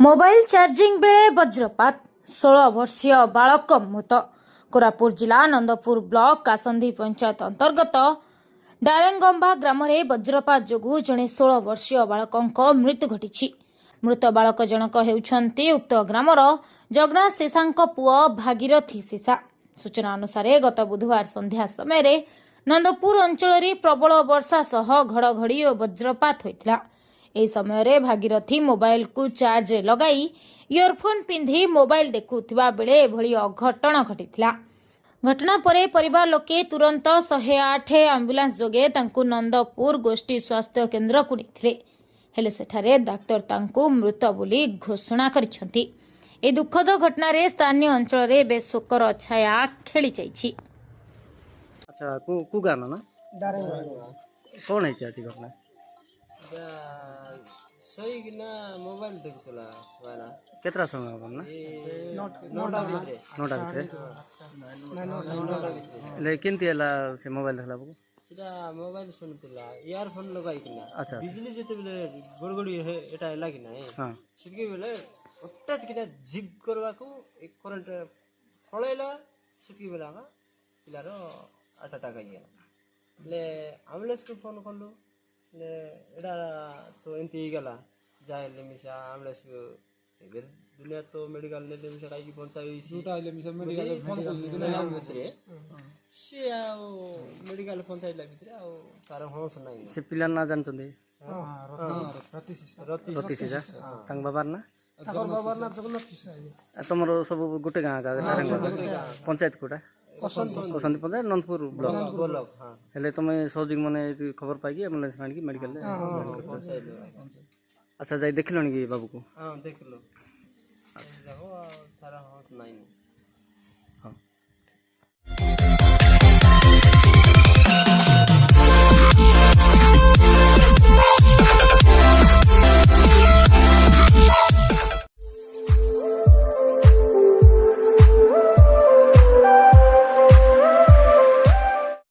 Mobile charging बेले वज्रपात 16 वर्षीय बालक मृत। कोरापुट जिला नंदपुर ब्लॉक कासंदी पंचायत अंतर्गत डारेंगंबा ग्राम में वज्रपात जोगु जड़े 16 वर्षीय बालक मृत्यु घटी। मृत बालक जनक हेउछंती उक्त ग्रामर जगन्नाथ शेषा पुओ भागीरथी शेषा। सूचना अनुसार गत बुधवार संध्या समय नंदपुर अंचल प्रबल वर्षा सह घड़घड़ी और वज्रपात होता। एही समय रे भागीरथी मोबाइल को चार्ज रे लगाई इयरफोन पिंधि मोबाइल देखुथिबा बेले एभली अघटन घटिथिला। घटना परे परिवार लोके तुरंत 108 एम्बुलेंस जोगे तांकु नंदपुर गोष्ठी स्वास्थ्य केन्द्र को नेथिले। हेले सेठारे डाक्टर तांकु मृत बोली घोषणा करिसंती। ए दुखद घटना रे स्थानीय अंचल रे बेस शोकर छाया खेली जाईछि। अच्छा को गाना ना कौन है चाची घटना सही कि ना मोबाइल देखुला वाला केतरा समय करना नोटा भितरे लेकिन तिला से मोबाइल देखला बको सेटा मोबाइल सुनतिला इयरफोन लगाई किना। अच्छा बिजली जते बेले गड़गड़ी एटा लागी ना हां सिदके बेले हठात किना जिग करवा को एक करंट पळेला सिदके बेला का पिलारो अटैक आ गया ले एम्बुलेंस को फोन करलो ले एडा तो एंती गला जाय ले मिसा एम्बुलेंस एबे दुनिया तो मेडिकल ले मिसा काई की पहुंचाई सी दुटा ले मिसा मेडिकल फोन करली एम्बुलेंस रे से आ मेडिकल पहुंचाइला भितरे आ तार होश नाही से पिला ना जानचंदे रति से तांग बाबार ना ताकर बाबार ना जगन्नाथ से तमरो सब गुटे गां का पंचायत कोटा कसंदी पंचायत नंदपुर ब्लॉक हां हेले तमे सहयोग माने खबर पाई कि एम्बुलेंस आनी कि मेडिकल ले पहुंचाइलो। अच्छा जाई देखिलोनी कि बाबू को हां देखलो देखो तार होश नाही।